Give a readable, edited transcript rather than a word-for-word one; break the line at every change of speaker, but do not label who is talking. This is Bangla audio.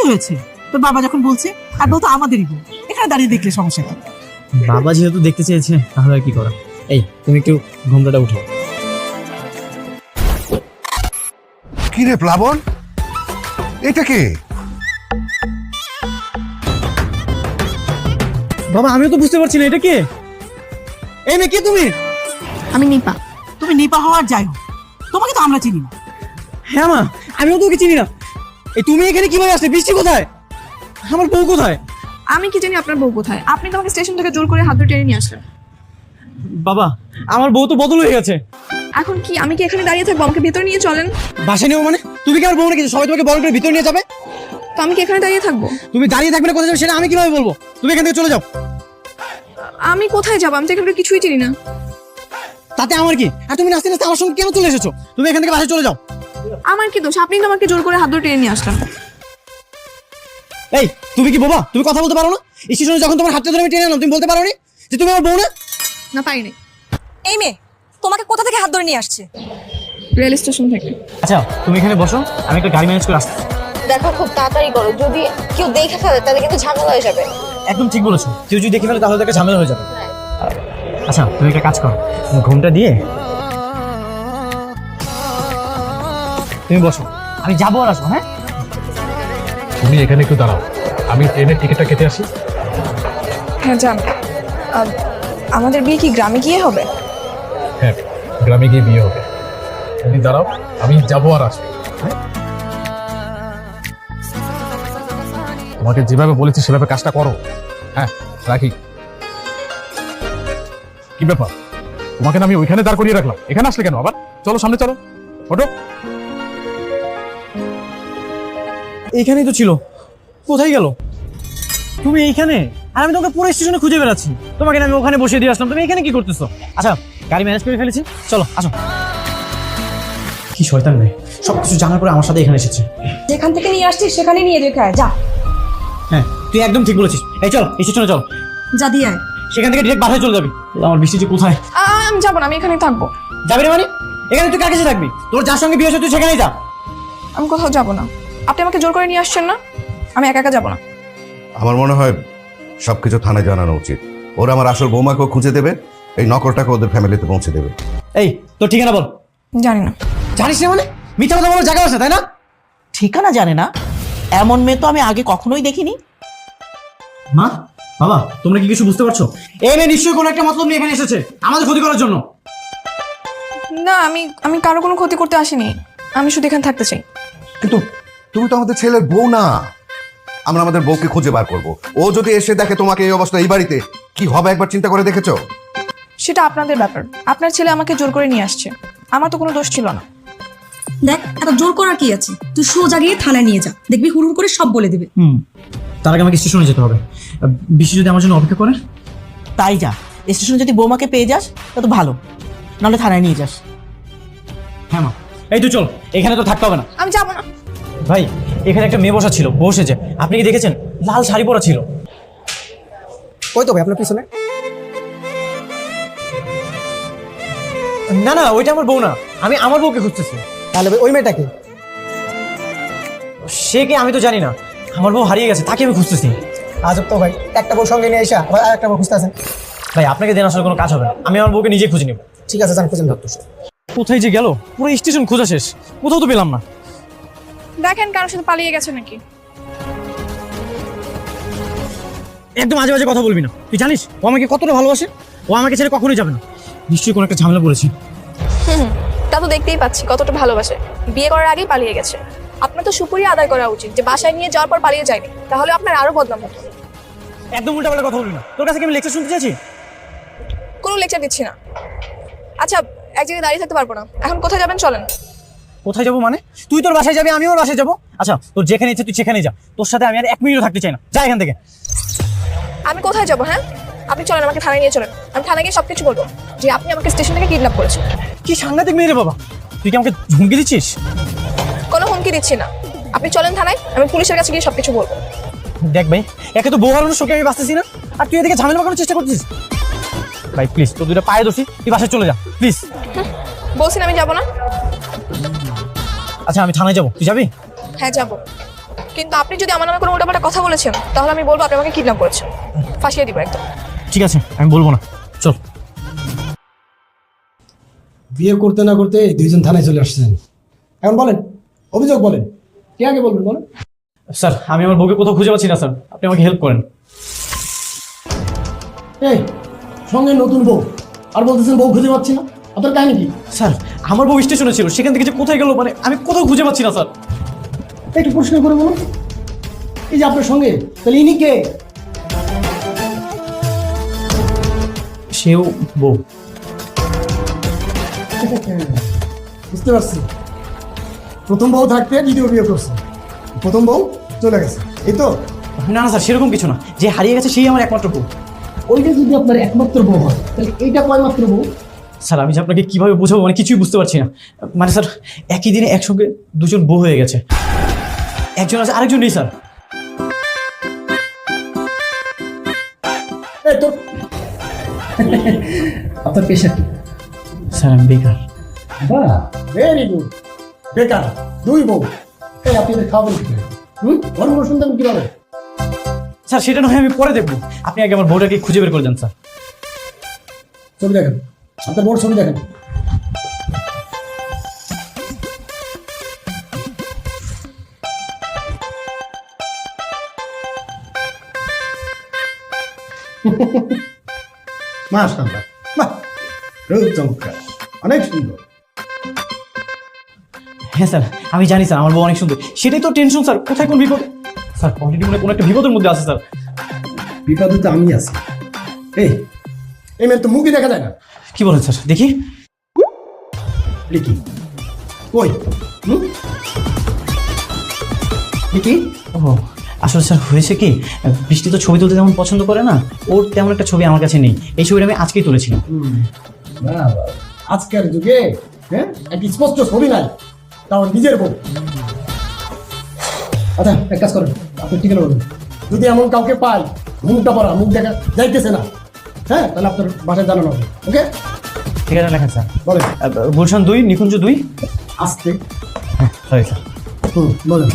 হয়েছে? তোর বাবা যখন বলছে, আর বলতো আমাদেরই বউ, এখানে দাঁড়িয়ে দেখলে সমস্যা কি?
বাবা যেহেতু দেখতে চেয়েছে তাহলে আর কি করা। এই তুমি একটু ঘোমটাটা উঠো।
কি রে প্লাবন, এটা কে?
বাবা আমিও তো বুঝতে পারছি না এটা কে। এই মেয়ে কে তুমি?
আমি নিপা।
তুমি নিপা হওয়ার যাই হোক, তোমাকে তো আমরা চিনি না।
হ্যাঁ মা, আমিও তো ওকে চিনি না। এই তুমি এখানে কিভাবে আসলে? বৃষ্টি কোথায়? আমার বউ কোথায়?
আমি কি জানি আপনার বউ কোথায়? আপনি তো আমাকে স্টেশন থেকে জোর করে হাত ধরে টেনে নিয়ে আসলেন।
বাবা আমার বউ তো বদল হয়ে গেছে।
এখন কি আমি কি এখানে দাঁড়িয়ে থাকবো? আমাকে ভেতরে নিয়ে চলেন।
বাসা নেবো মানে? তুমি কি আমার বউ নাকি সবাই তোমাকে বল করে ভিতরে নিয়ে যাবে?
তো আমি কি এখানে দাঁড়িয়ে থাকবো?
তুমি দাঁড়িয়ে থাকবে না কোথায় যাবে সেটা আমি কিভাবে বলবো? তুমি এখান থেকে চলে যাও।
আমি কোথায় যাবো? আমি তো এখানে কিছুই চিনি না।
তাতে আমার কি? আর তুমি নাচতে নাচতে আমার সঙ্গে কেন চলে এসেছো? তুমি এখান থেকে বাসায় চলে যাও।
আমার কি দোষ? আপনি তো আমাকে জোর করে হাত ধরে টেনে নিয়ে আসলেন।
এই তুমি কি বোবা? তুমি কথা বলতে পারো না? স্টেশনে যখন তোমার হাতটা ধরে আমি টেনে আনলাম তুমি বলতে পারো নি যে তুমি আমার বউ না?
না পারিনি।
এই মেয়ে তোমাকে কোথা থেকে হাত ধরে নিয়ে আসছে?
রেল স্টেশন থেকে।
আচ্ছা তুমি এখানে বসো, আমি একটা গাড়ি ম্যানেজ করে আসছি।
দেখো খুব তাড়াতাড়ি করো, যদি কেউ দেখে ফেলে তাহলে কিন্তু ঝামেলা হয়ে যাবে।
একদম ঠিক বলেছো, কেউ যদি দেখে ফেলে তাহলে তো একটা ঝামেলা হয়ে যাবে। আচ্ছা তুমি একটা কাজ করো, তুমি ঘুমটা দিয়ে তুমি বসো, আমি যাবো আর আসবো। হ্যাঁ
তুমি এখানে একটু দাঁড়াও, আমি ট্রেনের টিকিটটা কেটে আসি।
হ্যাঁ যান। আমাদের বিয়ে কি গ্রামে গিয়ে হবে?
হ্যাঁ গ্রামে গিয়ে বিয়ে হবে। তুমি দাঁড়াও, আমি যাবো আর আসবো। তোমাকে যেভাবে বলেছি সেভাবে কাজটা করো। হ্যাঁ রাখি। কি ব্যাপার, তোমাকে না আমি ওইখানে দাঁড় করিয়ে রাখলাম, এখানে আসলে কেন আবার? চলো সামনে চলো, ওঠো।
এইখানেই তো ছিল, কোথায় গেল? তুমি এইখানে আর আমি তোমাকে পুরো স্টেশনে খুঁজে বেড়াচ্ছি। তোমাকে না আমি ওখানে বসিয়ে দিয়ে আসলাম, তুমি এখানে কি করতেছো? আচ্ছা গাড়ি ম্যানেজ করে ফেলেছি, চলো আসো। কি শয়তান মেয়ে, সবকিছু জানার পরে আমার সাথে এখানে এসেছে।
যেখান থেকে নিয়ে আসছিস সেখানে নিয়ে রেখে আয়, যা।
হ্যাঁ তুই একদম ঠিক বলেছিস। এই চল স্টেশনে চল,
যা দিয়ে আয়।
সেখান থেকে ডিরেক্ট বাসায় চলে যাবি। আমার বৃষ্টি যে কোথায়
আমি যাবো না, আমি এখানেই থাকবো।
যাবি রে মানে? এখানে তুই কার কাছে থাকবি? তোর যার সঙ্গে বিয়ে হয়েছে তুই সেখানেই যা।
আমি কোথাও যাবো না। আপনি আমাকে জোর করে নিয়ে আসছেন না, আমি একা একা যাবো না।
আমার মনে হয় সবকিছু থানায় জানানো উচিত। ওরা আমার আসল বৌমাকেও খুঁজে দেবে, এই নকলটাকে ওদের ফ্যামিলিতে পৌঁছে দেবে।
এই তোর ঠিকানা বল।
জানি না।
জানিস না মানে? মিথ্যা কথা বলার জায়গা আছে তাই না?
ঠিকানা জানে না? এমন মেয়ে তো আমি আগে কখনোই দেখিনি।
মা বাবা তোমরা কি কিছু বুঝতে পারছো? এই মেয়ে নিশ্চয়ই কোনো একটা মতলব নিয়ে এখানে এসেছে আমাদের ক্ষতি করার জন্য।
না আমি কারো কোনো ক্ষতি করতে আসিনি, আমি শুধু এখানে থাকতে চাই।
কিন্তু তুমি তো আমাদের ছেলের বউ না। আমরা আমাদের বউকে খুঁজে বার করব। ও যদি এসে দেখে তোমাকে এই অবস্থা এই বাড়িতে, কি হবে একবার চিন্তা করে দেখেছো?
সেটা আপনাদের ব্যাপার। আপনার ছেলে আমাকে জোর করে নিয়ে আসছে, আমার তো কোনো দোষ ছিল না।
দেখ এত জোর করার কি আছে? তুই সোজা গিয়ে থানায় নিয়ে যা, দেখবি হুড়ুর করে সব বলে দিবে।
তার আগে আমাকে স্টেশনে যেতে হবে। বিশি যদি আমার জন্য অপেক্ষা করে।
তাই যা, স্টেশনে যদি বৌমাকে পেয়ে যাস তা তো ভালো, নাহলে থানায় নিয়ে যাস।
হ্যাঁ মা, এই তুই চল, এখানে তো থাকতে হবে না।
আমি যাবো না।
ভাই এখানে একটা মেয়ে বসা ছিল, বসেছে, আপনি কি দেখেছেন? লাল শাড়ি পরা ছিল।
ওই তো ভাই আপনার পিছনে।
না না ওইটা আমার বউ না, আমি আমার বউকে খুঁজতেছি।
তাহলে ভাই ওই মেয়েটাকে?
সে কে আমি তো জানি না, আমার বউ হারিয়ে গেছে, তাকে আমি খুঁজতেছি।
আজব তো ভাই, একটা বউ সঙ্গে নিয়ে এসে আবার আর একটা বউ খুঁজতে আছেন।
ভাই আপনাকে দেন আসলে কোনো কাজ হবে না, আমি আমার বউকে নিজে খুঁজে নেব।
ঠিক আছে যান খুঁজেন ধরতো।
কোথায় যে গেল? পুরো স্টেশন খোঁজা শেষ, কোথাও তো পেলাম না।
দেখেন কারোর সাথে পালিয়ে গেছে নাকি।
একদম আজে বাজে কথা বলবি না। তুই জানিস ও আমাকে কতটা ভালোবাসে? ও আমাকে ছেড়ে কখনোই যাবে না। নিশ্চয়ই কোনো একটা ঝামেলা পড়েছে।
তা তো দেখতেই পাচ্ছি কতটা ভালোবাসে। বিয়ে করার আগেই পালিয়ে গেছে। আপনার তো সুপুরি আদায় করা উচিত যে বাসায় নিয়ে যাওয়ার পর পালিয়ে যায়নি, তাহলে আপনার আরো বদনাম হতো।
একদম উল্টাপাল্টা কথা বলবি না, তোর কাছে কি আমি লেকচার শুনতে চাইছি?
কোনো লেকচার দিচ্ছি না। আচ্ছা এক জায়গায় দাঁড়িয়ে থাকতে পারবো না, এখন কোথায় যাবেন চলেন।
কোথায় যাবো মানে? তুই তোর বাসায় যাবি, আমিও ওর বাসায় যাবো। আচ্ছা তোর যেখানে ইচ্ছে তুই সেখানেই যা, তোর সাথে আমি আর এক মিনিটও থাকতে চাই না, যা এখান থেকে।
আমি কোথায় যাবো? হ্যাঁ আপনি চলেন, আমাকে থানায় নিয়ে চলেন। আমি থানায় গিয়ে সবকিছু বলবো যে আপনি আমাকে স্টেশন থেকে কিডন্যাপ করেছেন।
কি সাংঘাতিক মেয়ে রে বাবা, তুই কি আমাকে হুমকি দিচ্ছিস?
কোনো হুমকি দিচ্ছি না, আপনি চলেন থানায়, আমি পুলিশের কাছে গিয়ে সবকিছু বলবো।
দেখ ভাই, একে তো বউ হারানোর শোকে আমি বাঁচতেছি না, আর তুই এদিকে ঝামেলা করার চেষ্টা করছিস। ভাই প্লিজ, তোর দুটো পায়ে দোষী, তুই বাসায় চলে যা প্লিজ।
বলছেন আমি যাবো না?
আচ্ছা আমি থানায় যাবো, তুই যাবি?
হ্যাঁ যাবো। কিন্তু আপনি যদি আমার নামে কোনো উল্টাপাল্টা কথা বলেছেন তাহলে আমি বলবো আপনি আমাকে কিডন্যাপ করেছেন, ফাঁসিয়ে দিব একদম।
ঠিক আছে, আমি বলবো না, চল।
বিয়ে করতে না করতে দুইজন থানায় চলে আসছেন। এখন বলেন, অভিযোগ বলেন, কে আগে বলবেন বলেন?
স্যার, আমি আমার বউকে কোথাও খুঁজে পাচ্ছি না স্যার, আপনি আমাকে হেল্প করেন।
এই সঙ্গে নতুন বউ, আর বলতেছেন বউ খুঁজে পাচ্ছি না, আপনার কাহিনী কি?
স্যার, আমার বউ স্টেশনে ছিল, সেখান থেকে যে কোথায় গেল মানে আমি কোথাও খুঁজে পাচ্ছি না স্যার।
একটু প্রশ্ন করে বলুন, এই যে আপনার সঙ্গে, তাহলে ইনি কে?
সেও বউ।
বুঝতে পারছি, প্রথম বউ থাকতে দ্বিতীয় বিয়ে করছে, প্রথম বউ চলে গেছে, এই তো?
না না স্যার, সেরকম কিছু না, যে হারিয়ে গেছে সেই আমার একমাত্র বউ।
ওইটা যদি আপনার একমাত্র বউ হয় তাহলে এইটা কয় মাত্র বউ?
স্যার, আমি যে আপনাকে কিভাবে বোঝাবো মানে কিছুই বুঝতে পারছি না। মানে স্যার, একই দিনে একসঙ্গে দুজন বউ হয়ে গেছে, একজন আছে আরেকজন নেই স্যার।
এই তো আপনার পেশা কি?
স্যার, আমি বেকার।
বাহ, ভেরি গুড। বেকার, দুই বউ, এই আপনি এদের খাওয়াবেন কি করে? অন্য শুনতেন কিভাবে?
স্যার, সেটা নয় আমি পরে দেখবো, আপনি আগে আমার বউটাকে খুঁজে বের করে দেন স্যার।
ছবি দেখেন, আপনার বউর ছবি দেখেন। মাশাআল্লাহ, বাহ, খুব চমৎকার, অনেক সুন্দর।
হ্যাঁ স্যার, আমি জানি স্যার আমার বউ অনেক সুন্দর, সেটাই তো টেনশন স্যার, কোথায় কোন বিপদ। স্যার, অলরেডি মনে হয় কোনো একটা বিপদের মধ্যে আছে স্যার।
বিপদে তো আমি আছি। এই এই মেয়ের তো মুখই দেখা যায় না।
কি বলেন স্যার, দেখি।
লিখি কই? লিখি
ও আসলে স্যার হয়েছে কি, বৃষ্টি তো ছবি তুলতে তেমন পছন্দ করে না, ওর তেমন একটা ছবি আমার কাছে নেই, এই ছবিটা আমি আজকেই তুলেছিলাম।
আজকের যুগে হ্যাঁ একটি স্পষ্ট ছবি নাই, তাও নিজের বউ। আচ্ছা, এক কাজ করেন, আপনি ঠিকানা বলুন, যদি এমন কাউকে পাই মুখটা পড়া, মুখ দেখা যাইতেছে না, হ্যাঁ, তাহলে আপনার বাসায় জানানো হবে। ওকে,
ঠিক আছে, লেখেন স্যার।
বলেন।
গুলশান 2, নিকুঞ্জ 2।
আসতে।
হ্যাঁ, সরি স্যার।
বলেন।